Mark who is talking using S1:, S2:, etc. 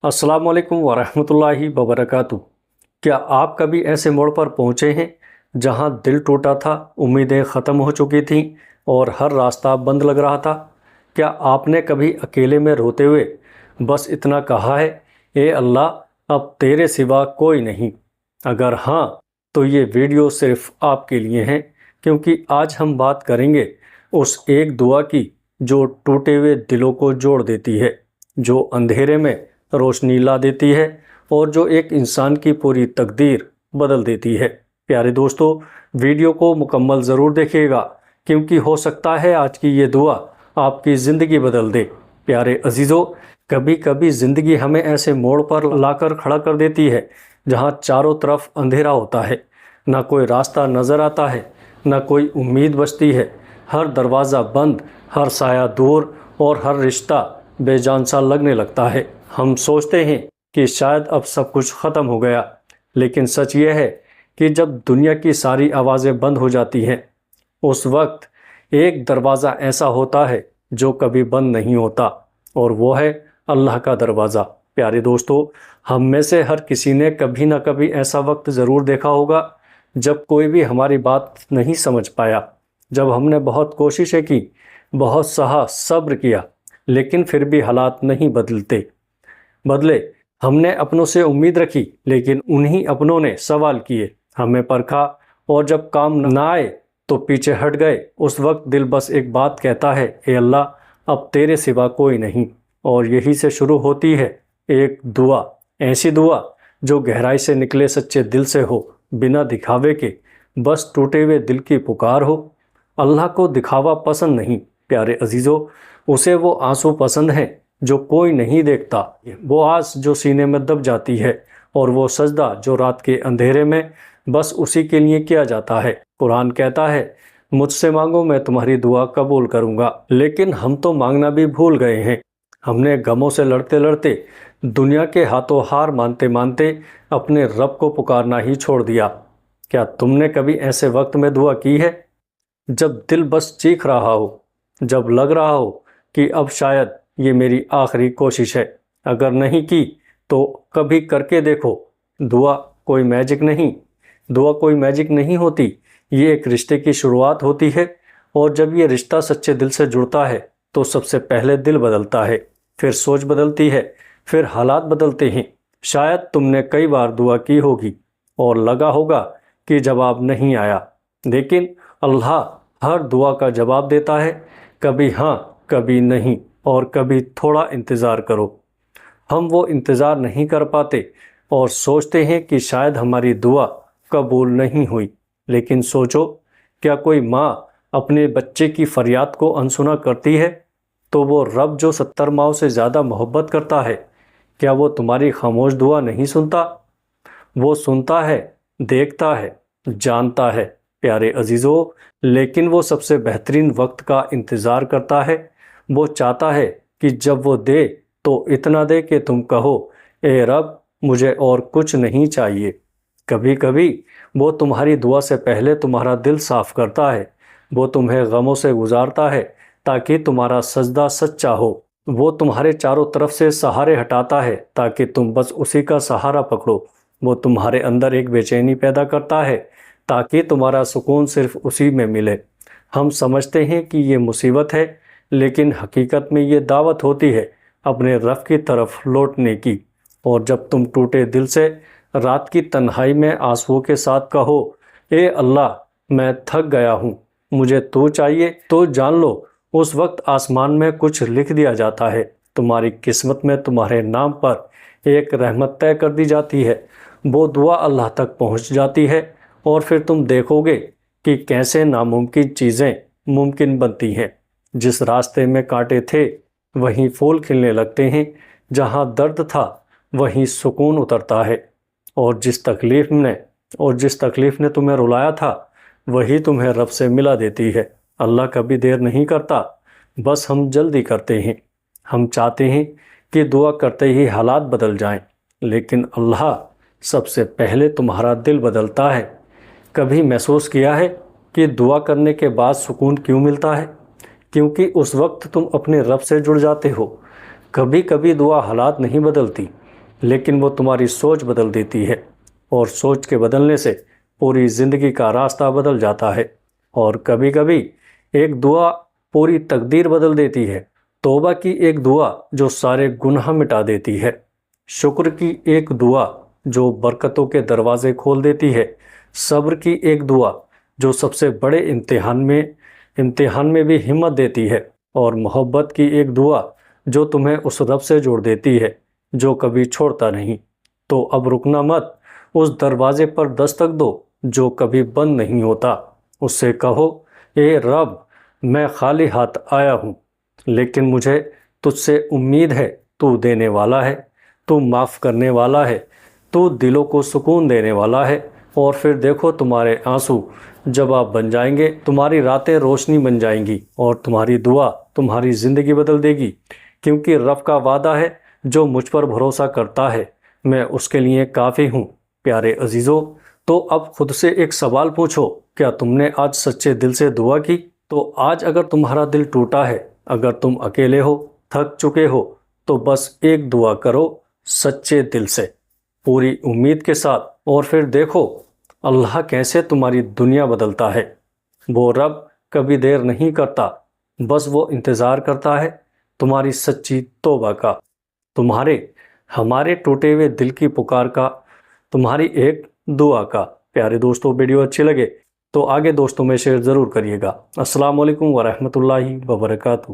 S1: अस्सलाम वालेकुम वरहमतुल्लाहि वबरकातुह। क्या आप कभी ऐसे मोड़ पर पहुँचे हैं जहाँ दिल टूटा था, उम्मीदें ख़त्म हो चुकी थीं और हर रास्ता बंद लग रहा था? क्या आपने कभी अकेले में रोते हुए बस इतना कहा है, ए अल्लाह, अब तेरे सिवा कोई नहीं? अगर हाँ, तो ये वीडियो सिर्फ़ आपके लिए है, क्योंकि आज हम बात करेंगे उस एक दुआ की जो टूटे हुए दिलों को जोड़ देती है, जो अंधेरे में रोशनी ला देती है और जो एक इंसान की पूरी तकदीर बदल देती है। प्यारे दोस्तों, वीडियो को मुकम्मल ज़रूर देखिएगा, क्योंकि हो सकता है आज की ये दुआ आपकी ज़िंदगी बदल दे। प्यारे अजीज़ों, कभी कभी ज़िंदगी हमें ऐसे मोड़ पर लाकर खड़ा कर देती है जहाँ चारों तरफ अंधेरा होता है, ना कोई रास्ता नज़र आता है, ना कोई उम्मीद बचती है। हर दरवाज़ा बंद, हर साया दूर और हर रिश्ता बेजान सा लगने लगता है। हम सोचते हैं कि शायद अब सब कुछ ख़त्म हो गया, लेकिन सच ये है कि जब दुनिया की सारी आवाज़ें बंद हो जाती हैं, उस वक्त एक दरवाज़ा ऐसा होता है जो कभी बंद नहीं होता, और वो है अल्लाह का दरवाज़ा। प्यारे दोस्तों, हम में से हर किसी ने कभी ना कभी ऐसा वक्त ज़रूर देखा होगा जब कोई भी हमारी बात नहीं समझ पाया, जब हमने बहुत कोशिशें की, बहुत सहा, सब्र किया, लेकिन फिर भी हालात नहीं बदले। हमने अपनों से उम्मीद रखी, लेकिन उन्हीं अपनों ने सवाल किए, हमें परखा, और जब काम ना आए तो पीछे हट गए। उस वक्त दिल बस एक बात कहता है, ए अल्लाह, अब तेरे सिवा कोई नहीं। और यही से शुरू होती है एक दुआ, ऐसी दुआ जो गहराई से निकले सच्चे दिल से हो, बिना दिखावे के, बस टूटे हुए दिल की पुकार हो। अल्लाह को दिखावा पसंद नहीं प्यारे अजीज़ों, उसे वो आंसू पसंद हैं जो कोई नहीं देखता, वो आस जो सीने में दब जाती है, और वो सजदा जो रात के अंधेरे में बस उसी के लिए किया जाता है। कुरान कहता है, मुझसे मांगो मैं तुम्हारी दुआ कबूल करूँगा। लेकिन हम तो मांगना भी भूल गए हैं। हमने गमों से लड़ते लड़ते, दुनिया के हाथों हार मानते मानते अपने रब को पुकारना ही छोड़ दिया। क्या तुमने कभी ऐसे वक्त में दुआ की है जब दिल बस चीख रहा हो, जब लग रहा हो कि अब शायद ये मेरी आखिरी कोशिश है? अगर नहीं की तो कभी करके देखो। दुआ कोई मैजिक नहीं होती, ये एक रिश्ते की शुरुआत होती है, और जब ये रिश्ता सच्चे दिल से जुड़ता है तो सबसे पहले दिल बदलता है, फिर सोच बदलती है, फिर हालात बदलते हैं। शायद तुमने कई बार दुआ की होगी और लगा होगा कि जवाब नहीं आया, लेकिन अल्लाह हर दुआ का जवाब देता है, कभी हाँ, कभी नहीं, और कभी थोड़ा इंतज़ार करो। हम वो इंतज़ार नहीं कर पाते और सोचते हैं कि शायद हमारी दुआ कबूल नहीं हुई। लेकिन सोचो, क्या कोई माँ अपने बच्चे की फरियाद को अनसुना करती है? तो वो रब जो 70 माँओं से ज़्यादा मोहब्बत करता है, क्या वो तुम्हारी खामोश दुआ नहीं सुनता? वो सुनता है, देखता है, जानता है प्यारे अजीज़ों, लेकिन वो सबसे बेहतरीन वक्त का इंतज़ार करता है। वो चाहता है कि जब वो दे तो इतना दे कि तुम कहो, ए रब, मुझे और कुछ नहीं चाहिए। कभी कभी वो तुम्हारी दुआ से पहले तुम्हारा दिल साफ़ करता है। वो तुम्हें गमों से गुजारता है ताकि तुम्हारा सजदा सच्चा हो। वो तुम्हारे चारों तरफ से सहारे हटाता है ताकि तुम बस उसी का सहारा पकड़ो। वो तुम्हारे अंदर एक बेचैनी पैदा करता है ताकि तुम्हारा सुकून सिर्फ उसी में मिले। हम समझते हैं कि ये मुसीबत है, लेकिन हकीकत में ये दावत होती है अपने रब की तरफ लौटने की। और जब तुम टूटे दिल से रात की तन्हाई में आंसुओं के साथ कहो, ए अल्लाह, मैं थक गया हूँ, मुझे तू चाहिए, तो जान लो उस वक्त आसमान में कुछ लिख दिया जाता है। तुम्हारी किस्मत में तुम्हारे नाम पर एक रहमत तय कर दी जाती है। वो दुआ अल्लाह तक पहुँच जाती है, और फिर तुम देखोगे कि कैसे नामुमकिन चीज़ें मुमकिन बनती हैं। जिस रास्ते में कांटे थे वहीं फूल खिलने लगते हैं, जहाँ दर्द था वहीं सुकून उतरता है, और जिस तकलीफ़ ने तुम्हें रुलाया था वही तुम्हें रब से मिला देती है। अल्लाह कभी देर नहीं करता, बस हम जल्दी करते हैं। हम चाहते हैं कि दुआ करते ही हालात बदल जाएं, लेकिन अल्लाह सबसे पहले तुम्हारा दिल बदलता है। कभी महसूस किया है कि दुआ करने के बाद सुकून क्यों मिलता है? क्योंकि उस वक्त तुम अपने रब से जुड़ जाते हो। कभी कभी दुआ हालात नहीं बदलती, لیکن وہ تمہاری سوچ بدل دیتی ہے، اور سوچ کے بدلنے سے پوری زندگی کا راستہ بدل جاتا ہے۔ اور کبھی کبھی ایک دعا پوری تقدیر بدل دیتی ہے۔ توبہ کی ایک دعا جو سارے گناہ مٹا دیتی ہے، شکر کی ایک دعا جو برکتوں کے دروازے کھول دیتی ہے، صبر کی ایک دعا جو سب سے بڑے امتحان میں بھی ہمت دیتی ہے، اور محبت کی ایک دعا جو تمہیں اس رب سے جوڑ دیتی ہے جو کبھی چھوڑتا نہیں۔ تو اب رکنا مت، اس دروازے پر دستک دو جو کبھی بند نہیں ہوتا۔ اس سے کہو، اے رب، میں خالی ہاتھ آیا ہوں، لیکن مجھے تجھ سے امید ہے۔ تو دینے والا ہے، تو معاف کرنے والا ہے، تو دلوں کو سکون دینے والا ہے۔ اور پھر دیکھو تمہارے آنسو جواب بن جائیں گے، تمہاری راتیں روشنی بن جائیں گی، اور تمہاری دعا تمہاری زندگی بدل دے گی، کیونکہ رب کا وعدہ ہے، جو مجھ پر بھروسہ کرتا ہے میں اس کے لیے کافی ہوں۔ پیارے عزیزو، تو اب خود سے ایک سوال پوچھو، کیا تم نے آج سچے دل سے دعا کی؟ تو آج اگر تمہارا دل ٹوٹا ہے، اگر تم اکیلے ہو، تھک چکے ہو، تو بس ایک دعا کرو سچے دل سے، پوری امید کے ساتھ، اور پھر دیکھو اللہ کیسے تمہاری دنیا بدلتا ہے۔ وہ رب کبھی دیر نہیں کرتا، بس وہ انتظار کرتا ہے تمہاری سچی توبہ کا، ہمارے ٹوٹے ہوئے دل کی پکار کا، تمہاری ایک دعا کا۔ پیارے دوستو، ویڈیو اچھی لگے تو آگے دوستوں میں شیئر ضرور کریے گا۔ السلام علیکم ورحمۃ اللہ وبرکاتہ۔